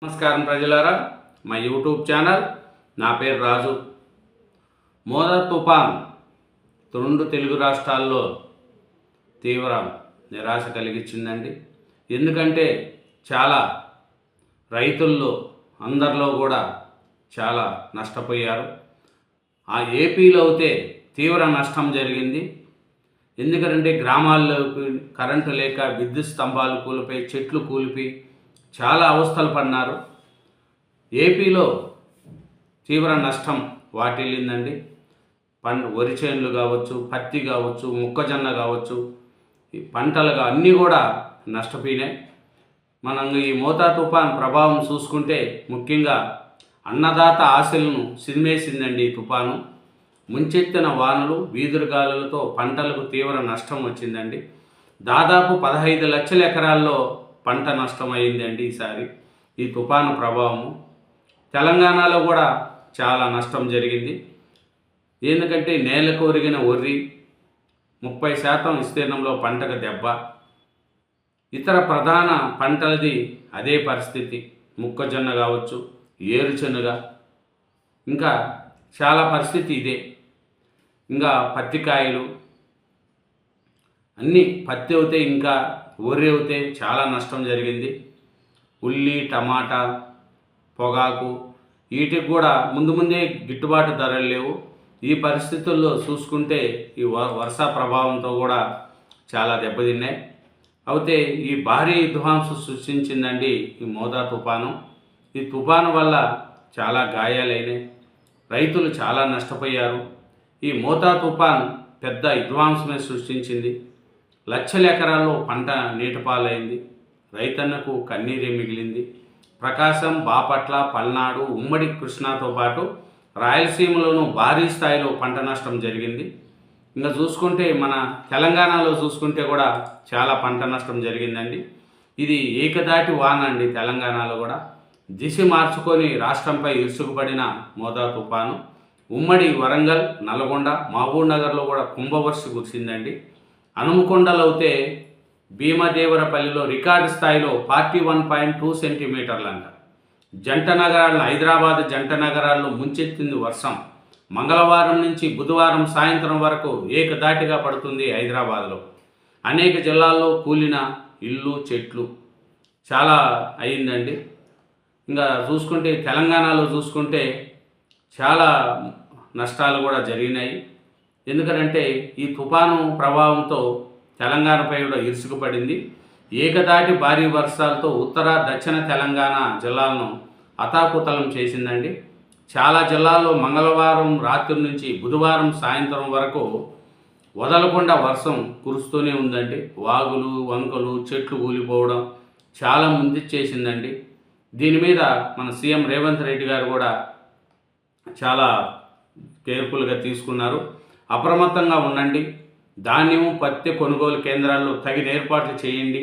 నమస్కారం ప్రజలారా, మా యూట్యూబ్ ఛానల్. నా పేరు రాజు. మోదా తుఫాన్ రెండు తెలుగు రాష్ట్రాల్లో తీవ్ర నిరాశ కలిగించిందండి. ఎందుకంటే చాలా రైతుల్లో అందరిలో కూడా చాలా నష్టపోయారు. ఆ ఏపీలో అయితే తీవ్ర నష్టం జరిగింది. ఎందుకంటే గ్రామాల్లోకి కరెంటు లేక విద్యుత్ స్తంభాలు కూలిపోయి చెట్లు కూలిపోయి చాలా అవస్థలు పడినారు. ఏపీలో తీవ్ర నష్టం వాటిల్లిందండి. వరి చేనులు కావచ్చు, పత్తి కావచ్చు, మొక్కజొన్న కావచ్చు, ఈ పంటలుగా అన్నీ కూడా నష్టపోయినాయి. మనం ఈ మోతా తుఫాన్ ప్రభావం చూసుకుంటే ముఖ్యంగా అన్నదాత ఆశలను సిదిమేసిందండి. ఈ తుఫాను ముంచెత్తిన వానలు, వీధురుగాలులతో పంటలకు తీవ్ర నష్టం వచ్చిందండి. దాదాపు 15 లక్షల ఎకరాల్లో పంట నష్టం అయిందండి ఈసారి ఈ తుఫాను ప్రభావము. తెలంగాణలో కూడా చాలా నష్టం జరిగింది. ఎందుకంటే నేలకు ఒరిగిన వరి 30% విస్తీర్ణంలో పంటకు దెబ్బ. ఇతర ప్రధాన పంటలది అదే పరిస్థితి. మొక్కజొన్న కావచ్చు, ఏరుశనగ, ఇంకా చాలా పరిస్థితి ఇదే. ఇంకా పత్తికాయలు అన్నీ, పత్తి అవుతే ఇంకా వరి అవుతే చాలా నష్టం జరిగింది. ఉల్లి, టమాటా, పొగాకు వీటికి కూడా ముందే గిట్టుబాటు ధరలు లేవు. ఈ పరిస్థితుల్లో చూసుకుంటే ఈ వర్ష ప్రభావంతో కూడా చాలా దెబ్బతిన్నాయి. అయితే ఈ భారీ విధ్వంసం సృష్టించిందండి ఈ మోదా తుఫాను. ఈ తుఫాను వల్ల చాలా గాయాలైనాయి, రైతులు చాలా నష్టపోయారు. ఈ మోదా తుఫాన్ పెద్ద విధ్వంసమే సృష్టించింది. లక్షల ఎకరాల్లో పంట నీటిపాలైంది. రైతన్నకు కన్నీరే మిగిలింది. ప్రకాశం, బాపట్ల, పల్నాడు, ఉమ్మడి కృష్ణాతో పాటు రాయలసీమలోనూ భారీ స్థాయిలో పంట నష్టం జరిగింది. ఇంకా చూసుకుంటే మన తెలంగాణలో చూసుకుంటే కూడా చాలా పంట నష్టం జరిగిందండి. ఇది ఏకదాటి వాన అండి. తెలంగాణలో కూడా దిశ మార్చుకొని రాష్ట్రంపై ఇరుసుకుపడిన మోదా తుఫాను ఉమ్మడి వరంగల్, నల్గొండ, మహబూబ్ నగర్లో కూడా కుంభవర్షి కురిసిందండి. హనుమకొండలో అయితే భీమదేవరపల్లిలో రికార్డు స్థాయిలో 41.2 సెంటీమీటర్లు అంట. జంట నగరాలను, హైదరాబాద్ జంట నగరాల్లో ముంచెత్తింది వర్షం. మంగళవారం నుంచి బుధవారం సాయంత్రం వరకు ఏకదాటిగా పడుతుంది హైదరాబాద్లో. అనేక జిల్లాల్లో కూలిన ఇళ్ళు, చెట్లు చాలా అయిందండి. ఇంకా చూసుకుంటే తెలంగాణలో చూసుకుంటే చాలా నష్టాలు కూడా జరిగినాయి. ఎందుకంటే ఈ తుఫాను ప్రభావంతో తెలంగాణపై కూడా ఇరుసుకుపడింది. ఏకదాటి భారీ వర్షాలతో ఉత్తర, దక్షిణ తెలంగాణ జిల్లాలను అతాకుతలం చేసిందండి. చాలా జిల్లాల్లో మంగళవారం రాత్రి నుంచి బుధవారం సాయంత్రం వరకు వదలకుండా వర్షం కురుస్తూనే ఉందండి. వాగులు, వంకలు, చెట్లు కూలిపోవడం చాలా ముందిచ్చేసిందండి. దీని మీద మన సీఎం రేవంత్ రెడ్డి గారు కూడా చాలా కేర్ఫుల్గా తీసుకున్నారు. అప్రమత్తంగా ఉండండి, ధాన్యం, పత్తి కొనుగోలు కేంద్రాల్లో తగిన ఏర్పాట్లు చేయండి,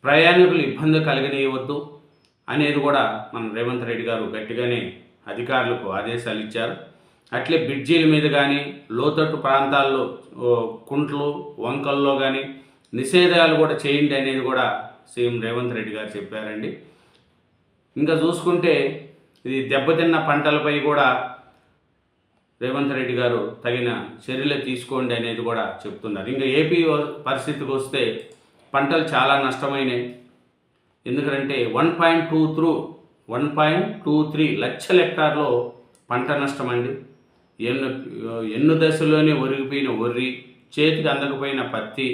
ప్రయాణికులు ఇబ్బంది కలిగనీయవద్దు అనేది కూడా మన రేవంత్ రెడ్డి గారు గట్టిగానే అధికారులకు ఆదేశాలు ఇచ్చారు. అట్లే బ్రిడ్జీల మీద కానీ, లోతట్టు ప్రాంతాల్లో కుంట్లు, వంకల్లో కానీ నిషేధాలు కూడా చేయండి అనేది కూడా సీఎం రేవంత్ రెడ్డి గారు చెప్పారండి. ఇంకా చూసుకుంటే ఇది దెబ్బతిన్న పంటలపై కూడా రేవంత్ రెడ్డి గారు తగిన చర్యలు తీసుకోండి అనేది కూడా చెప్తున్నారు. ఇంకా ఏపీ పరిస్థితికి వస్తే పంటలు చాలా నష్టమైనాయి. ఎందుకంటే 1.23 లక్షల హెక్టార్లో పంట నష్టం అండి. ఎన్ను దశలోనే ఒరిగిపోయిన వరి, చేతికి అందకపోయిన పత్తి,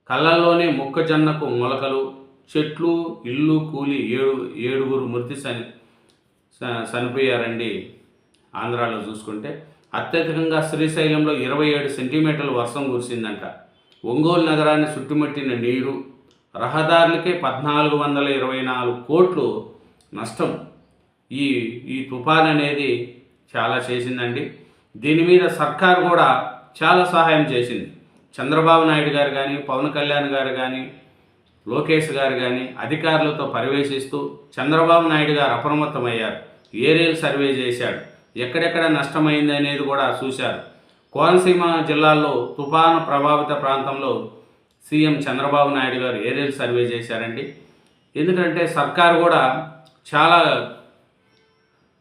కళ్ళల్లోనే మొక్కజొన్నకు మొలకలు, చెట్లు, ఇల్లు కూలి 7 మృతి చనిపోయారండి. ఆంధ్రాలో చూసుకుంటే అత్యధికంగా శ్రీశైలంలో 27 సెంటీమీటర్ల వర్షం కురిసిందంట. ఒంగోలు నగరాన్ని చుట్టుముట్టిన నీరు, రహదారులకే 1424 కోట్లు నష్టం ఈ తుఫాన్ అనేది చాలా చేసిందండి. దీని మీద సర్కారు కూడా చాలా సహాయం చేసింది. చంద్రబాబు నాయుడు గారు కానీ, పవన్ కళ్యాణ్ గారు కానీ, లోకేష్ గారు కానీ అధికారులతో పర్యవేక్షిస్తూ చంద్రబాబు నాయుడు గారు అప్రమత్తమయ్యారు. ఏరియల్ సర్వే చేశాడు, ఎక్కడెక్కడ నష్టమైంది అనేది కూడా చూశారు. కోనసీమ జిల్లాలో తుఫాను ప్రభావిత ప్రాంతంలో సీఎం చంద్రబాబు నాయుడు గారు ఏరియల్ సర్వే చేశారండి. ఎందుకంటే సర్కారు కూడా చాలా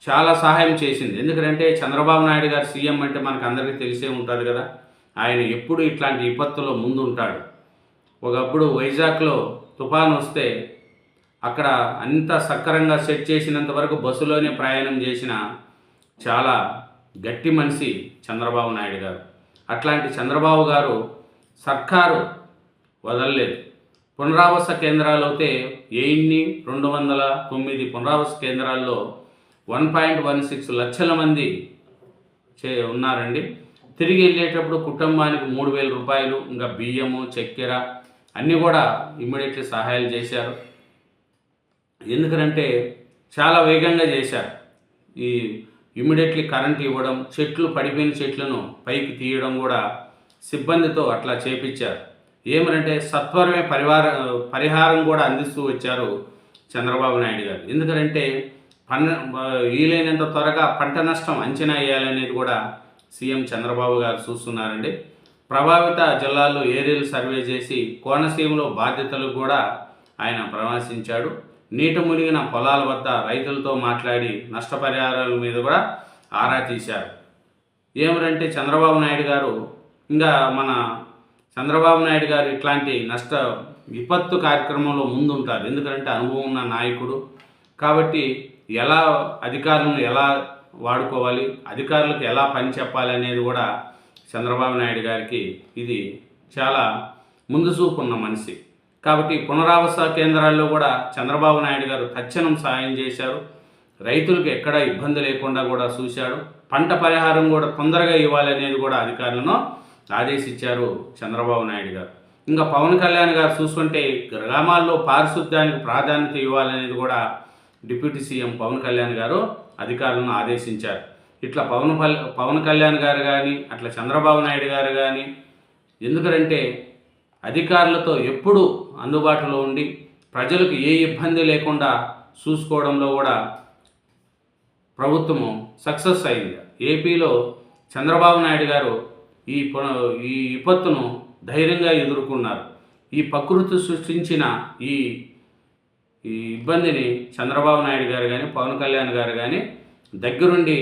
చాలా సహాయం చేసింది. ఎందుకంటే చంద్రబాబు నాయుడు గారు సీఎం అంటే మనకు అందరికీ తెలిసే ఉంటుంది కదా. ఆయన ఎప్పుడు ఇట్లాంటి విపత్తులో ముందు ఉంటాడు. ఒకప్పుడు వైజాగ్లో తుఫాను వస్తే అక్కడ అంత సక్రమంగా సెట్ చేసినంత వరకు బస్సులోనే ప్రయాణం చేసిన చాలా గట్టి మనిషి చంద్రబాబు నాయుడు గారు. అట్లాంటి చంద్రబాబు గారు సర్కారు వదలలేదు. పునరావాస కేంద్రాలు అయితే 209 పునరావాస కేంద్రాల్లో 1.16 లక్షల మంది ఉన్నారండి. తిరిగి వెళ్ళేటప్పుడు కుటుంబానికి 3,000 రూపాయలు, ఇంకా బియ్యము, చక్కెర అన్నీ కూడా ఇమ్మీడియట్లీ సహాయాలు చేశారు. ఎందుకంటే చాలా వేగంగా చేశారు. ఈ ఇమ్మీడియట్లీ కరెంట్ ఇవ్వడం, చెట్లు పడిపోయిన చెట్లను పైకి తీయడం కూడా సిబ్బందితో అట్లా చేపించారు. ఏమనంటే సత్వరమే పరిహారం కూడా అందిస్తూ వచ్చారు చంద్రబాబు నాయుడు గారు. ఎందుకంటే వీలైనంత త్వరగా పంట నష్టం అంచనా వేయాలనేది కూడా సీఎం చంద్రబాబు గారు చూస్తున్నారండి. ప్రభావిత జిల్లాల్లో ఏరియల్ సర్వే చేసి కోనసీమలో బాధ్యతలు కూడా ఆయన పరామర్శించాడు. నీట మునిగిన పొలాల వద్ద రైతులతో మాట్లాడి నష్టపరిహారాల మీద కూడా ఆరా తీశారు. ఏమిటంటే చంద్రబాబు నాయుడు గారు ఇట్లాంటి విపత్తు కార్యక్రమంలో ముందుంటారు. ఎందుకంటే అనుభవం ఉన్న నాయకుడు కాబట్టి అధికారులను ఎలా వాడుకోవాలి, అధికారులకు ఎలా పని చెప్పాలి అనేది కూడా చంద్రబాబు నాయుడు గారికి ఇది చాలా ముందు చూపు ఉన్న మనిషి. కాబట్టి పునరావాస కేంద్రాల్లో కూడా చంద్రబాబు నాయుడు గారు తక్షణం సాయం చేశారు. రైతులకు ఎక్కడా ఇబ్బంది లేకుండా కూడా చూశాడు. పంట పరిహారం కూడా తొందరగా ఇవ్వాలనేది కూడా అధికారులను ఆదేశించారు చంద్రబాబు నాయుడు గారు. ఇంకా పవన్ కళ్యాణ్ గారు చూసుకుంటే గ్రామాల్లో పారిశుద్ధ్యానికి ప్రాధాన్యత ఇవ్వాలనేది కూడా డిప్యూటీ సీఎం పవన్ కళ్యాణ్ గారు అధికారులను ఆదేశించారు. ఇట్లా పవన్ కళ్యాణ్ గారు కానీ అట్లా చంద్రబాబు నాయుడు గారు కానీ ఎందుకంటే అధికారులతో ఎప్పుడూ అందుబాటులో ఉండి ప్రజలకు ఏ ఇబ్బంది లేకుండా చూసుకోవడంలో కూడా ప్రభుత్వము సక్సెస్ అయింది. ఏపీలో చంద్రబాబు నాయుడు గారు ఈ విపత్తును ధైర్యంగా ఎదుర్కొన్నారు. ఈ ప్రకృతి సృష్టించిన ఈ ఇబ్బందిని చంద్రబాబు నాయుడు గారు కానీ పవన్ కళ్యాణ్ గారు కానీ దగ్గరుండి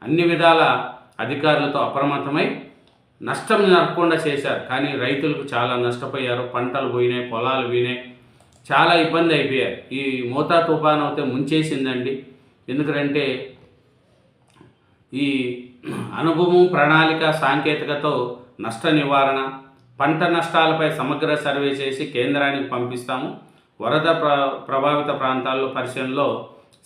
అన్ని విధాల అధికారులతో అప్రమత్తమై నష్టం జరగకుండా చేశారు. కానీ రైతులకు చాలా నష్టపోయారు. పంటలు పోయినాయి, పొలాలు పోయినాయి, చాలా ఇబ్బంది అయిపోయారు. ఈ మోతా తుఫాను అయితే ముంచేసిందండి. ఎందుకంటే ఈ అనుభవం, ప్రణాళిక, సాంకేతికతో నష్ట నివారణ, పంట నష్టాలపై సమగ్ర సర్వే చేసి కేంద్రానికి పంపిస్తాము. వరద ప్రభావిత ప్రాంతాల్లో పరిశీలనలో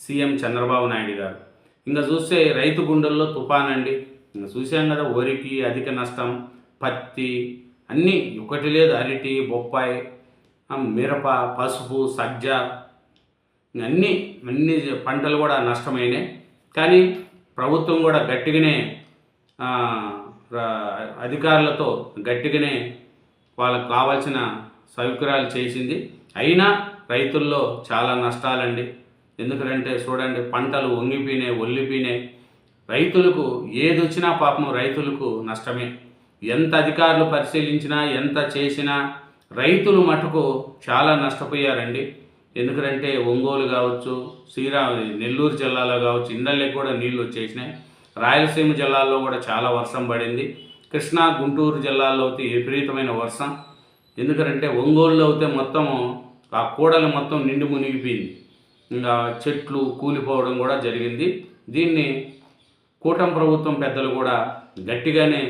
సీఎం చంద్రబాబు నాయుడు గారు. ఇంకా చూస్తే రైతు గుండెల్లో తుఫాన్ అండి. ఇంకా చూసాం కదా, వరికి అధిక నష్టం, పత్తి అన్నీ ఒకటి లేదు, అరటి, బొప్పాయి, మిరప, పసుపు, సజ్జ అన్ని పంటలు కూడా నష్టమైనాయి. కానీ ప్రభుత్వం కూడా గట్టిగానే అధికారులతో గట్టిగానే వాళ్ళకు కావాల్సిన సౌకర్యాలు చేసింది. అయినా రైతుల్లో చాలా నష్టాలండి. ఎందుకంటే చూడండి, పంటలు వంగిపోయినాయి, ఒల్లిపోయినాయి. రైతులకు ఏది వచ్చినా పాపం రైతులకు నష్టమే. ఎంత అధికారులు పరిశీలించినా, ఎంత చేసినా రైతులు మటుకు చాలా నష్టపోయారండి. ఎందుకంటే ఒంగోలు కావచ్చు, నెల్లూరు జిల్లాలో కావచ్చు, ఇండ్లకి కూడా నీళ్ళు వచ్చేసినాయి. రాయలసీమ జిల్లాల్లో కూడా చాలా వర్షం పడింది. కృష్ణా, గుంటూరు జిల్లాల్లో అయితే విపరీతమైన వర్షం. ఎందుకంటే ఒంగోలులో అయితే మొత్తము ఆ కూడలు మొత్తం నిండి మునిగిపోయింది. ఇంకా చెట్లు కూలిపోవడం కూడా జరిగింది. దీన్ని కూటమి ప్రభుత్వం పెద్దలు కూడా గట్టిగానే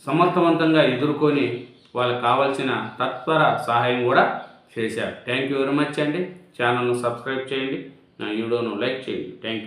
సమర్థవంతంగా ఎదుర్కొని వాళ్ళకి కావాల్సిన తత్పర సహాయం కూడా చేశారు. థ్యాంక్ యూ వెరీ మచ్ అండి. ఛానల్ను సబ్స్క్రైబ్ చేయండి, నా వీడియోను లైక్ చేయండి. Thank you.